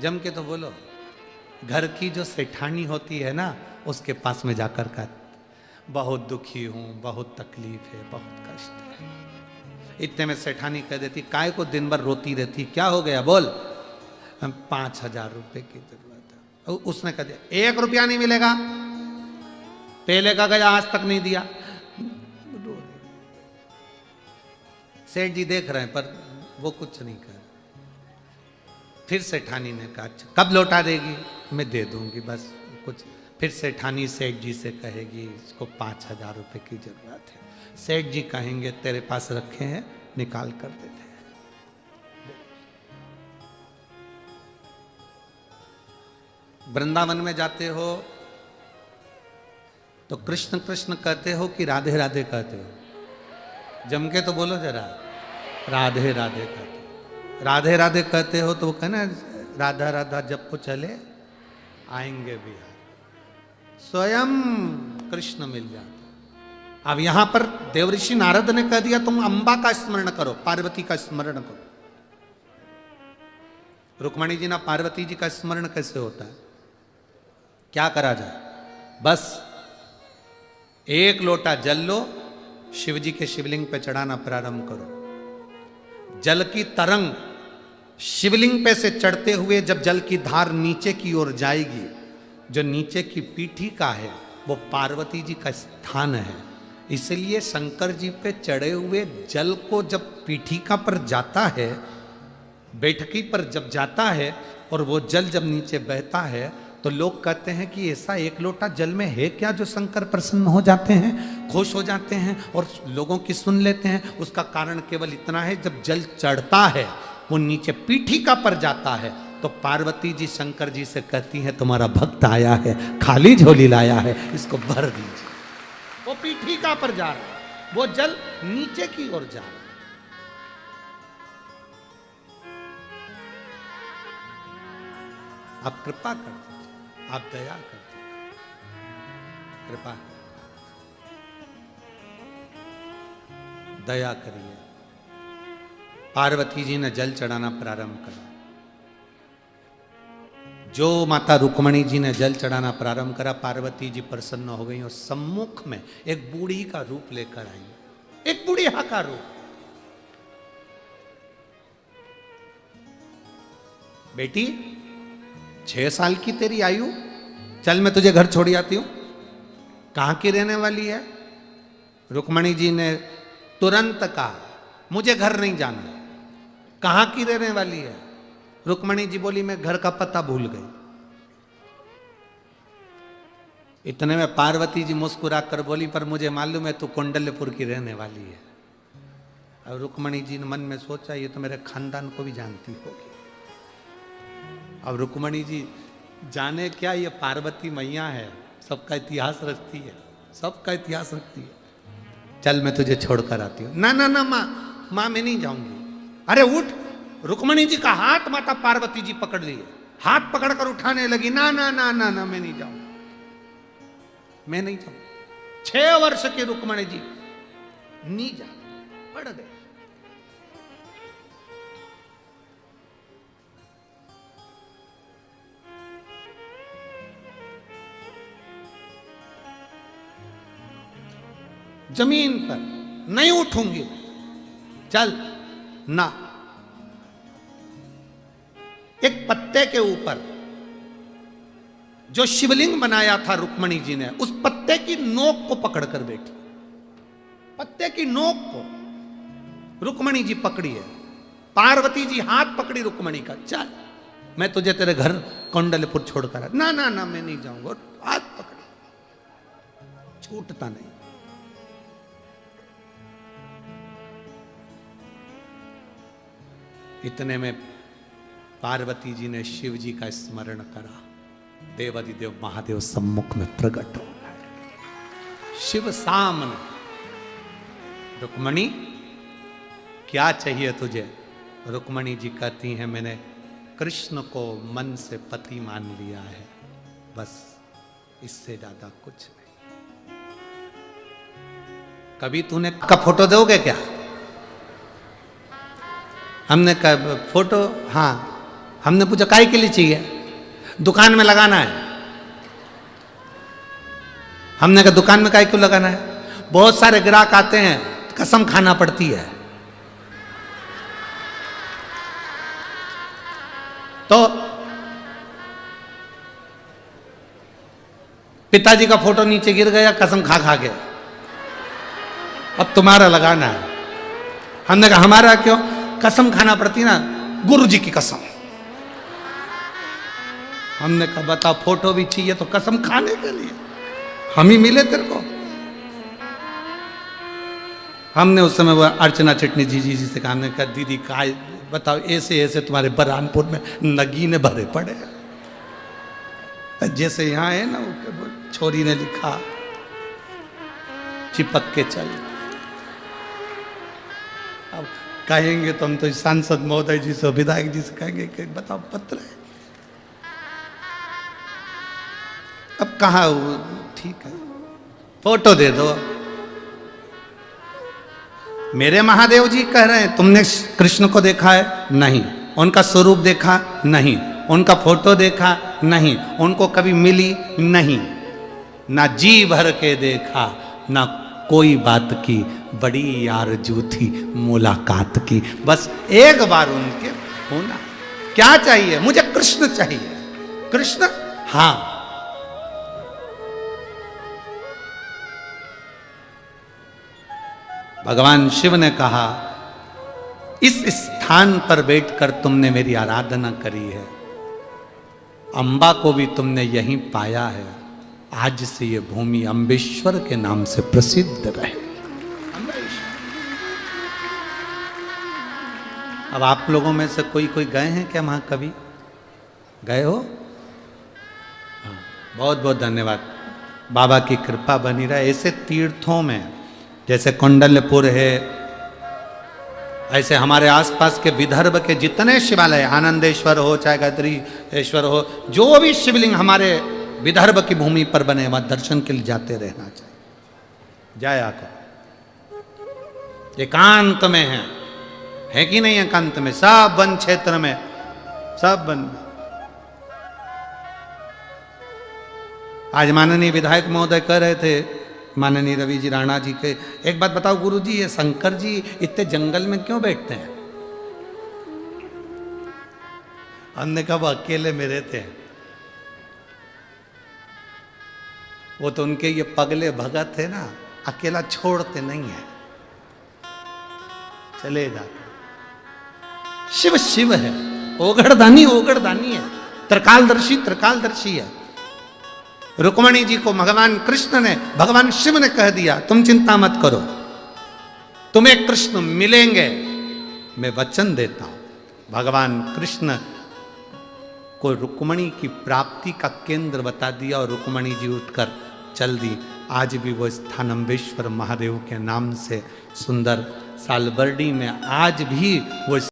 जम के तो बोलो। घर की जो सेठानी होती है ना, उसके पास में जाकर का बहुत दुखी हूं, बहुत तकलीफ है, बहुत कष्ट है। इतने में सेठानी कह देती, काय को दिन भर रोती रहती, क्या हो गया बोल। हम 5,000 रुपए की जरूरत है। उसने कह दिया 1 रुपया नहीं मिलेगा, पहले का गया आज तक नहीं दिया। सेठ जी देख रहे हैं पर वो कुछ नहीं कर। फिर सेठानी ने कहा कब लौटा देगी, मैं दे दूंगी बस कुछ। फिर सेठानी सेठ जी से कहेगी इसको 5,000 रुपए की जरूरत है। सेठ जी कहेंगे तेरे पास रखे हैं, निकाल कर देते हैं। वृंदावन में जाते हो तो कृष्ण कृष्ण कहते हो कि राधे राधे कहते हो? जम के तो बोलो जरा, राधे राधे कहते हो। राधे राधे कहते हो तो वो कहना राधा राधा जब को चले आएंगे बिहार, स्वयं कृष्ण मिल जाते। अब यहां पर देवऋषि नारद ने कह दिया तुम अंबा का स्मरण करो, पार्वती का स्मरण करो। रुक्मणी जी ना पार्वती जी का स्मरण कैसे होता है, क्या करा जाए? बस 1 लोटा जल लो, शिव जी के शिवलिंग पे चढ़ाना प्रारंभ करो। जल की तरंग शिवलिंग पे से चढ़ते हुए जब जल की धार नीचे की ओर जाएगी, जो नीचे की पीठिका है वो पार्वती जी का स्थान है। इसलिए शंकर जी पे चढ़े हुए जल को जब पीठिका पर जाता है, बैठकी पर जब जाता है और वो जल जब नीचे बहता है, तो लोग कहते हैं कि ऐसा 1 लोटा जल में है क्या जो शंकर प्रसन्न हो जाते हैं, खुश हो जाते हैं और लोगों की सुन लेते हैं। उसका कारण केवल इतना है, जब जल चढ़ता है वो नीचे पीठिका पर जाता है तो पार्वती जी शंकर जी से कहती हैं तुम्हारा भक्त आया है, खाली झोली लाया है, इसको भर दीजिए। वो पीठिका पर जा रहा है, वो जल नीचे की ओर जा रहा है। आप कृपा कर दीजिए, आप दया कर दीजिए, कृपा दया करिए। पार्वती जी ने जल चढ़ाना प्रारंभ करा। जो माता रुक्मणी जी ने जल चढ़ाना प्रारंभ करा, पार्वती जी प्रसन्न हो गई और सम्मुख में एक बूढ़ी का रूप लेकर आई, एक बुढ़िया का रूप। बेटी 6 साल की तेरी आयु, चल मैं तुझे घर छोड़ आती हूं। कहां की रहने वाली है? रुक्मणी जी ने तुरंत कहा मुझे घर नहीं जाना। कहां की रहने वाली है? रुक्मणी जी बोली मैं घर का पता भूल गई। इतने में पार्वती जी मुस्कुरा कर बोली पर मुझे मालूम है तू कौंडल्यपुर की रहने वाली है। अब रुक्मणी जी ने मन में सोचा ये तो मेरे खानदान को भी जानती होगी। अब रुक्मणी जी जाने क्या, ये पार्वती मैया है, सबका इतिहास रखती है, सबका इतिहास रखती है। चल मैं तुझे छोड़कर आती हूँ। ना ना ना माँ मैं नहीं जाऊंगी। अरे उठ। रुक्मणी जी का हाथ माता पार्वती जी पकड़ लिए, हाथ पकड़कर उठाने लगी। ना ना ना ना ना मैं नहीं जाऊंगी, मैं नहीं जाऊंगी। 6 वर्ष की रुक्मणी जी नहीं जा पड़ गए। जमीन पर नहीं उठूंगी, चल ना। एक पत्ते के ऊपर जो शिवलिंग बनाया था रुक्मणी जी ने, उस पत्ते की नोक को पकड़कर बैठी। पत्ते की नोक को रुक्मणी जी पकड़ी है। पार्वती जी हाथ पकड़ी रुक्मणी का, चल मैं तुझे तेरे घर कौंडल्यपुर छोड़कर। ना ना ना मैं नहीं जाऊंगा। हाथ पकड़ी, छूटता नहीं। इतने में पार्वती जी ने शिव जी का स्मरण करा। देवादिदेव महादेव सम्मुख में प्रकट हो गए। शिव सामने, रुक्मणी क्या चाहिए तुझे? रुक्मणी जी कहती हैं मैंने कृष्ण को मन से पति मान लिया है, बस इससे ज्यादा कुछ नहीं। कभी तूने का फोटो दोगे क्या? हमने कहा फोटो, हाँ हमने पूछा काय के लिए चाहिए? दुकान में लगाना है। हमने कहा दुकान में काय क्यों लगाना है? बहुत सारे ग्राहक आते हैं, कसम खाना पड़ती है। तो पिताजी का फोटो नीचे गिर गया, कसम खा खा के, अब तुम्हारा लगाना है। हमने कहा हमारा क्यों? कसम खाना पड़ती ना, गुरु जी की कसम। हमने कहा बताओ, फोटो भी चाहिए तो कसम खाने के लिए हम ही मिले तेरे को? हमने उस समय वो अर्चना चिटनी जी से कहा, हमने कहा दीदी का बताओ, ऐसे ऐसे तुम्हारे बरहानपुर में नगीने भरे पड़े, जैसे यहाँ है ना, वो छोरी ने लिखा चिपक के चल। अब कहेंगे तो हम तो सांसद महोदय जी से, विधायक जी से कहेंगे कि बताओ पत्र है। अब कहा वो ठीक है, फोटो दे दो। मेरे महादेव जी कह रहे हैं तुमने कृष्ण को देखा है? नहीं। उनका स्वरूप देखा? नहीं। उनका फोटो देखा? नहीं। उनको कभी मिली? नहीं। ना जी भर के देखा, ना कोई बात की, बड़ी आरज़ू थी मुलाकात की। बस एक बार उनके होना। क्या चाहिए? मुझे कृष्ण चाहिए। कृष्ण? हाँ। भगवान शिव ने कहा, इस स्थान पर बैठकर तुमने मेरी आराधना करी है, अंबा को भी तुमने यहीं पाया है, आज से ये भूमि अम्बेश्वर के नाम से प्रसिद्ध रहे। अब आप लोगों में से कोई गए हैं क्या वहां? कभी गए हो? हाँ, बहुत बहुत धन्यवाद। बाबा की कृपा बनी रहे। ऐसे तीर्थों में जैसे कौंडल्यपुर है, ऐसे हमारे आसपास के विदर्भ के जितने शिवालय, आनंदेश्वर हो चाहे गायत्रीश्वर हो, जो भी शिवलिंग हमारे विदर्भ की भूमि पर बने, वहां दर्शन के लिए जाते रहना चाहिए। जाया करो। एकांत में है कि नहीं? एकांत में, सब वन क्षेत्र में, सब वन। आज माननीय विधायक महोदय कह रहे थे, माननीय रवि जी राणा जी के, एक बात बताओ गुरु जी, ये शंकर जी इतने जंगल में क्यों बैठते हैं? हमने कहा वो अकेले में रहते हैं। वो तो उनके ये पगले भगत है ना, अकेला छोड़ते नहीं है, चले जाते। शिव शिव है, ओगड़दानी ओगड़दानी है, त्रिकालदर्शी है। रुक्मणी जी को भगवान कृष्ण ने, भगवान शिव ने कह दिया तुम चिंता मत करो, तुम्हें कृष्ण मिलेंगे, मैं वचन देता हूं। भगवान कृष्ण को रुक्मणी की प्राप्ति का केंद्र बता दिया और रुक्मणी जी उठकर चल दी। आज भी वो स्थान अम्बेश्वर महादेव के नाम से सुंदर सालबर्डी में आज भी वो